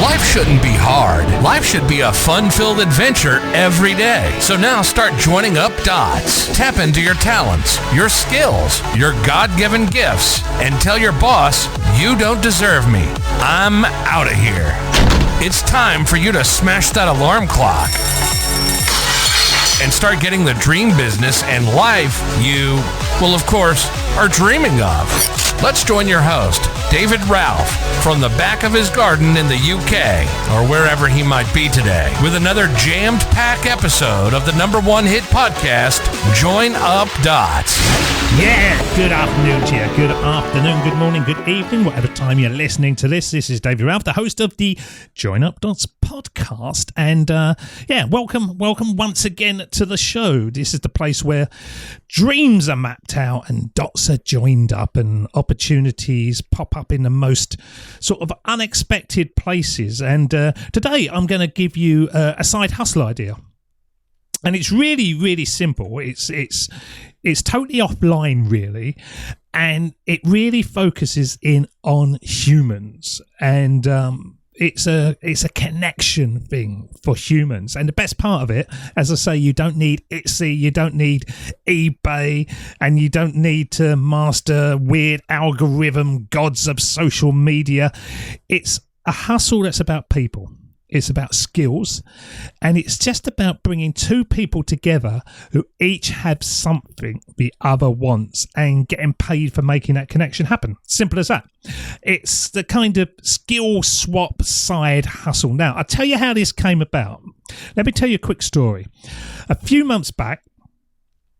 Life shouldn't be hard. Life should be a fun-filled adventure every day. So now start joining up dots. Tap into your talents, your skills, your God-given gifts, and tell your boss, you don't deserve me. I'm out of here. It's time for you to smash that alarm clock and start getting the dream business and life you, well, of course, are dreaming of. Let's join your host, David Ralph, from the back of his garden in the UK, or wherever he might be today, with another jammed-packed episode of the #1 hit podcast, Join Up Dots. Yeah, good afternoon to you. Good afternoon, good morning, good evening, whatever time you're listening to this. This is David Ralph, the host of the Join Up Dots podcast. And welcome once again to the show. This is the place where dreams are mapped out and dots are joined up and opportunities pop up in the most sort of unexpected places. And today I'm going to give you a side hustle idea. And it's really, really simple. It's totally offline, really, and it really focuses in on humans, and it's a connection thing for humans. And the best part of it, as I say, you don't need Etsy, you don't need eBay, and you don't need to master weird algorithm gods of social media. It's a hustle that's about people. It's about skills, and it's just about bringing two people together who each have something the other wants and getting paid for making that connection happen. Simple as that. It's the kind of skill swap side hustle. Now, I'll tell you how this came about. Let me tell you a quick story. A few months back,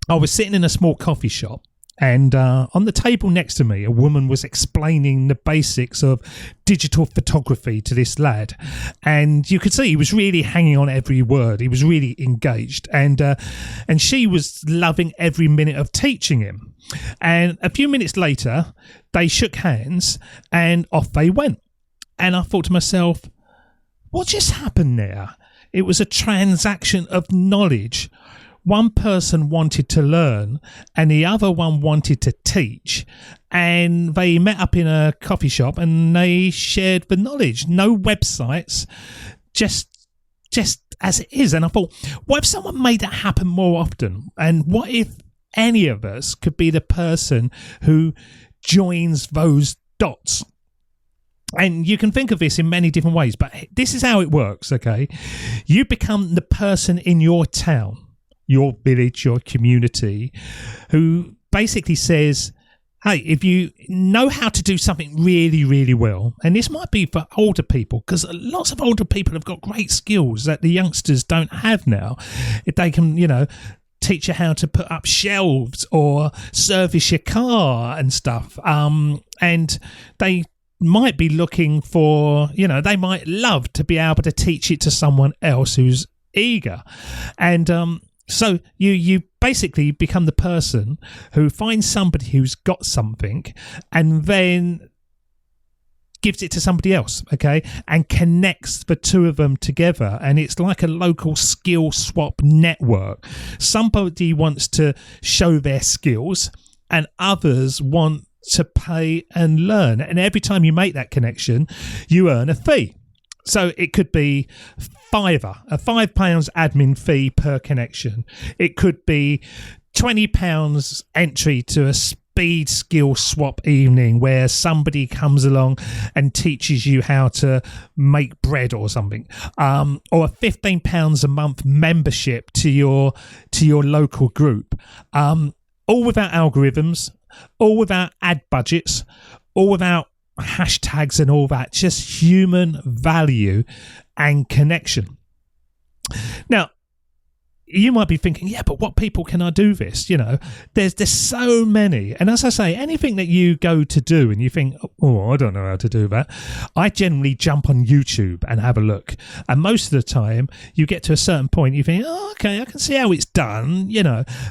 I was sitting in a small coffee shop, and on the table next to me, a woman was explaining the basics of digital photography to this lad. And you could see he was really hanging on every word. He was really engaged. And she was loving every minute of teaching him. And a few minutes later, they shook hands and off they went. And I thought to myself, what just happened there? It was a transaction of knowledge. One person wanted to learn and the other one wanted to teach, and they met up in a coffee shop and they shared the knowledge. No websites, just as it is. And I thought, what if someone made that happen more often? And what if any of us could be the person who joins those dots? And you can think of this in many different ways, but this is how it works, okay? You become the person in your town, your village, your community, who basically says, hey, if you know how to do something really, really well, and this might be for older people, because lots of older people have got great skills that the youngsters don't have now. If they can, teach you how to put up shelves or service your car and stuff, and they might be looking for, they might love to be able to teach it to someone else who's eager. And so you basically become the person who finds somebody who's got something and then gives it to somebody else, okay, and connects the two of them together. And it's like a local skill swap network. Somebody wants to show their skills and others want to pay and learn. And every time you make that connection, you earn a fee. So it could be a £5 admin fee per connection. It could be £20 entry to a speed skill swap evening where somebody comes along and teaches you how to make bread or something, or a £15 a month membership to your local group. All without algorithms, all without ad budgets, all without hashtags and all that, just human value and connection. Now, you might be thinking, yeah, but what people can I do this? There's so many. And as I say, anything that you go to do and you think, oh, I don't know how to do that, I generally jump on YouTube and have a look. And most of the time, you get to a certain point, you think, oh, okay, I can see how it's done,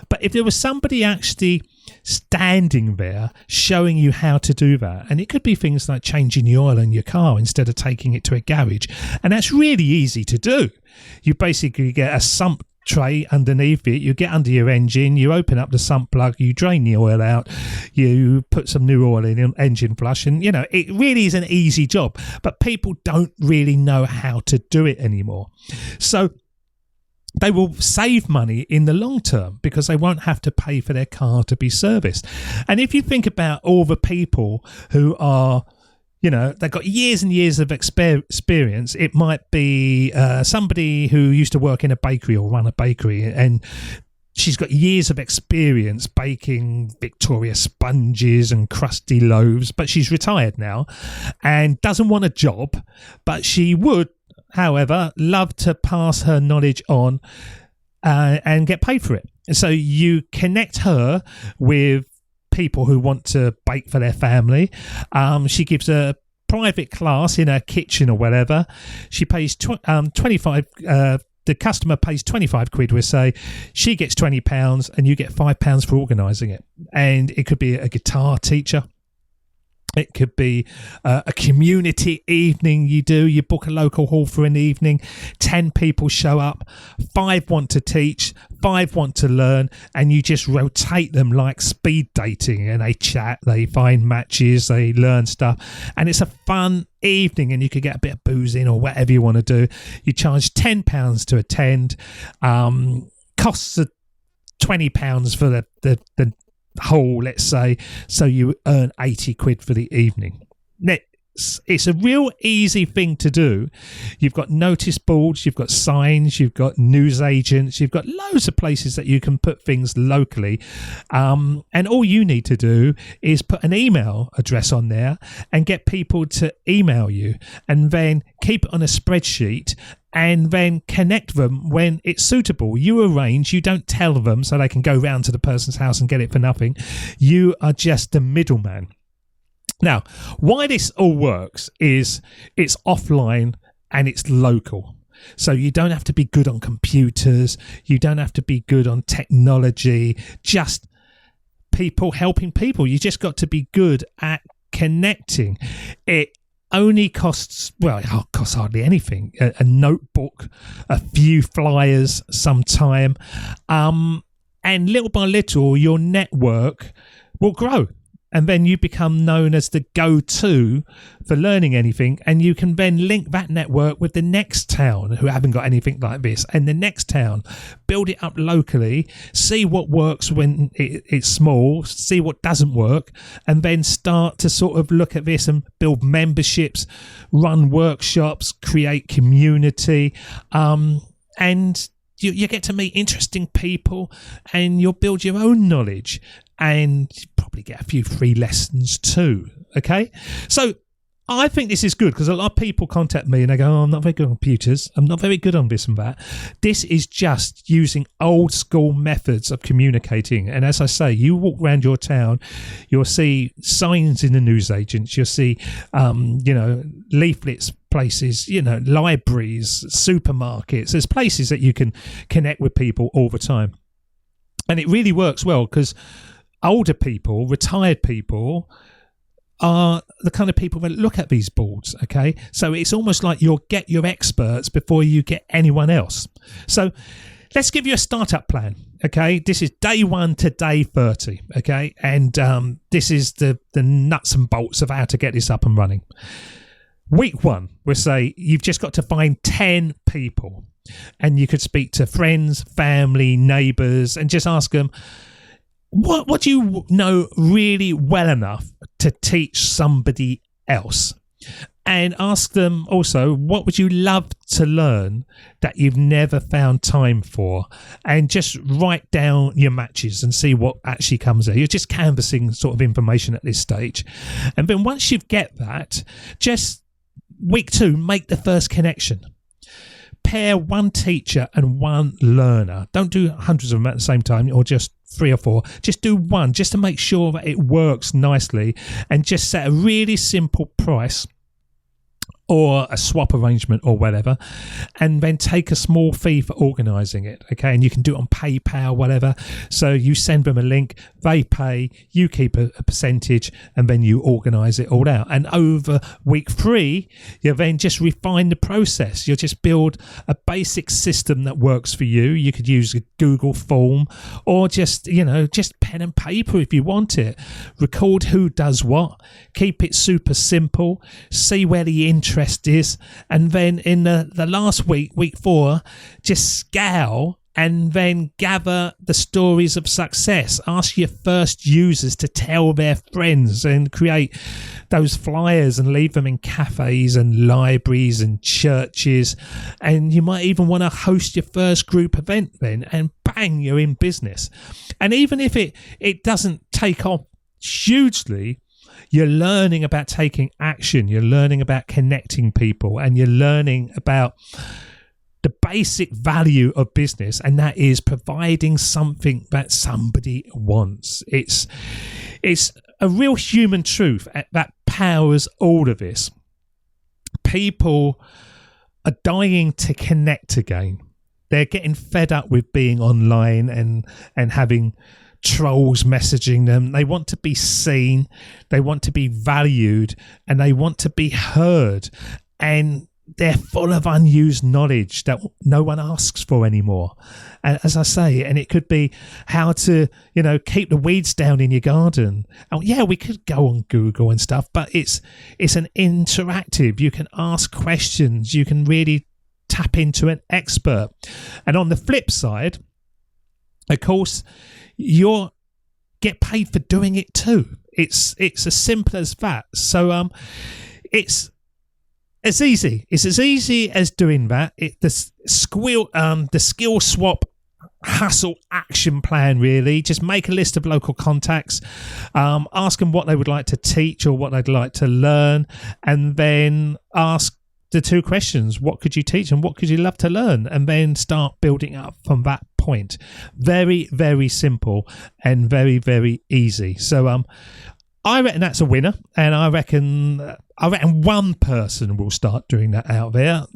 But if there was somebody actually standing there showing you how to do that, and it could be things like changing the oil in your car instead of taking it to a garage, and that's really easy to do. You basically get a sump tray underneath it. You get under your engine, you open up the sump plug, you drain the oil out, you put some new oil in an engine flush, and it really is an easy job, but people don't really know how to do it anymore. So they will save money in the long term because they won't have to pay for their car to be serviced. And if you think about all the people who are, they've got years and years of experience. It might be somebody who used to work in a bakery or run a bakery, and she's got years of experience baking Victoria sponges and crusty loaves, but she's retired now and doesn't want a job, but she would, however, love to pass her knowledge on and get paid for it. And so you connect her with people who want to bake for their family. She gives a private class in her kitchen or whatever. She pays 25. The customer pays 25 quid. We'll say she gets £20 and you get £5 for organising it. And it could be a guitar teacher. It could be a community evening you do. You book a local hall for an evening. 10 people show up. 5 want to teach. 5 want to learn. And you just rotate them like speed dating. And they chat. They find matches. They learn stuff. And it's a fun evening. And you could get a bit of booze in or whatever you want to do. You charge £10 to attend. Costs are £20 for the whole, let's say, so you earn 80 quid for the evening. It's a real easy thing to do. You've got notice boards, you've got signs, you've got news agents, you've got loads of places that you can put things locally, and all you need to do is put an email address on there and get people to email you, and then keep it on a spreadsheet and then connect them when it's suitable. You arrange, you don't tell them so they can go round to the person's house and get it for nothing. You are just the middleman. Now, why this all works is it's offline and it's local. So you don't have to be good on computers. You don't have to be good on technology. Just people helping people. You just got to be good at connecting. It only costs, well, it costs hardly anything. A notebook, a few flyers, some time. And little by little, your network will grow. And then you become known as the go-to for learning anything. And you can then link that network with the next town who haven't got anything like this. And the next town, build it up locally, see what works when it's small, see what doesn't work, and then start to sort of look at this and build memberships, run workshops, create community, and you get to meet interesting people, and you'll build your own knowledge, and probably get a few free lessons too. Okay, so I think this is good because a lot of people contact me and they go, "Oh, I'm not very good on computers. I'm not very good on this and that." This is just using old school methods of communicating. And as I say, you walk around your town, you'll see signs in the newsagents, you'll see, leaflets, places, libraries, supermarkets. There's places that you can connect with people all the time. And it really works well because older people, retired people, are the kind of people that look at these boards, okay? So it's almost like you'll get your experts before you get anyone else. So let's give you a startup plan, okay? This is day 1 to day 30, okay? And this is the nuts and bolts of how to get this up and running. Week 1, we'll say you've just got to find 10 people, and you could speak to friends, family, neighbours, and just ask them, what do you know really well enough to teach somebody else? And ask them also, what would you love to learn that you've never found time for? And just write down your matches and see what actually comes there. You're just canvassing sort of information at this stage. And then once you get that, just week 2, make the first connection. Pair one teacher and one learner. Don't do hundreds of them at the same time, or just 3 or 4. Just do one, just to make sure that it works nicely, and just set a really simple price or a swap arrangement or whatever, and then take a small fee for organising it, okay? And you can do it on PayPal, whatever. So you send them a link, they pay, you keep a percentage, and then you organise it all out. And over week 3, you then just refine the process. You'll just build a basic system that works for you. You could use a Google form, or just pen and paper if you want it. Record who does what, keep it super simple, see where the interest is, and then in the last week 4, just scale and then gather the stories of success. Ask your first users to tell their friends and create those flyers and leave them in cafes and libraries and churches. And you might even want to host your first group event then, and bang, you're in business. And even if it doesn't take off hugely, you're learning about taking action, you're learning about connecting people, and you're learning about the basic value of business, and that is providing something that somebody wants. It's a real human truth that powers all of this. People are dying to connect again. They're getting fed up with being online and having trolls messaging them. They want to be seen, they want to be valued, and they want to be heard. And they're full of unused knowledge that no one asks for anymore. And as I say, and it could be how to, keep the weeds down in your garden. Oh, yeah, we could go on Google and stuff, but it's an interactive. You can ask questions. You can really tap into an expert. And on the flip side, of course, you get paid for doing it too. It's as simple as that. So it's easy. It's as easy as doing that. The skill swap hustle action plan, really. Just make a list of local contacts, ask them what they would like to teach or what they'd like to learn, and then ask the 2 questions: what could you teach and what could you love to learn? And then start building up from that point. Very, very simple and very, very easy. So I reckon that's a winner, and I reckon one person will start doing that out there.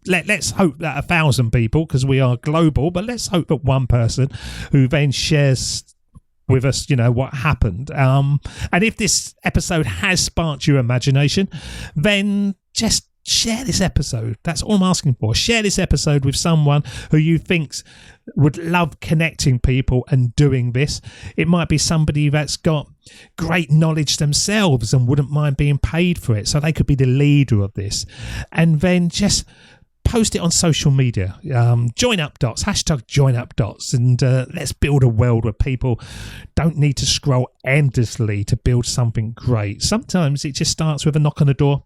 Let's hope that 1,000 people, because we are global, but let's hope that one person who then shares with us, what happened. And if this episode has sparked your imagination, then just share this episode. That's all I'm asking for. Share this episode with someone who you think would love connecting people and doing this. It might be somebody that's got great knowledge themselves and wouldn't mind being paid for it, so they could be the leader of this. And then just post it on social media. Join Up Dots, #JoinUpDots, and let's build a world where people don't need to scroll endlessly to build something great. Sometimes it just starts with a knock on the door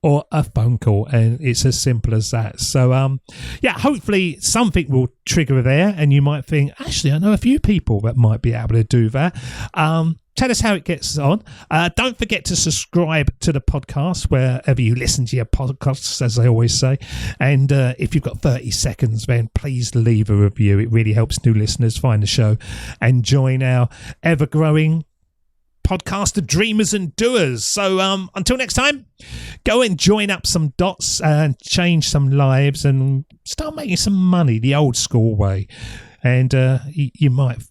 or a phone call, and it's as simple as that. So hopefully something will trigger there, and you might think, actually, I know a few people that might be able to do that. Tell us how it gets on. Don't forget to subscribe to the podcast wherever you listen to your podcasts, as I always say. And if you've got 30 seconds, then please leave a review. It really helps new listeners find the show and join our ever-growing podcast of dreamers and doers. So until next time, go and join up some dots and change some lives and start making some money the old school way. And you might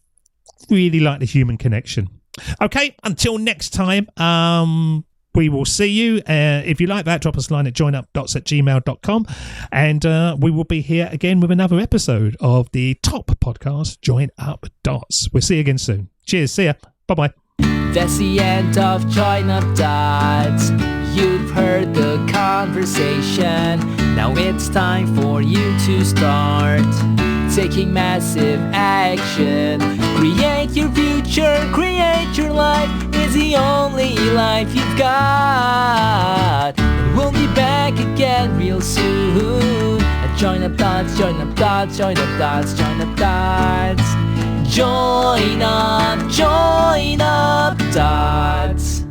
really like the human connection. Okay, until next time, we will see you. If you like that, drop us a line at joinupdots@gmail.com, and we will be here again with another episode of the top podcast, Join Up Dots. We'll see you again soon. Cheers, see ya, bye-bye. That's the end of Join Up Dots. You've heard the conversation. Now it's time for you to start taking massive action. Create your future, create your life. It's the only life you've got. We'll be back again real soon. Join Up Dots, Join Up Dots, Join Up Dots, Join Up Dots. Join up Dots.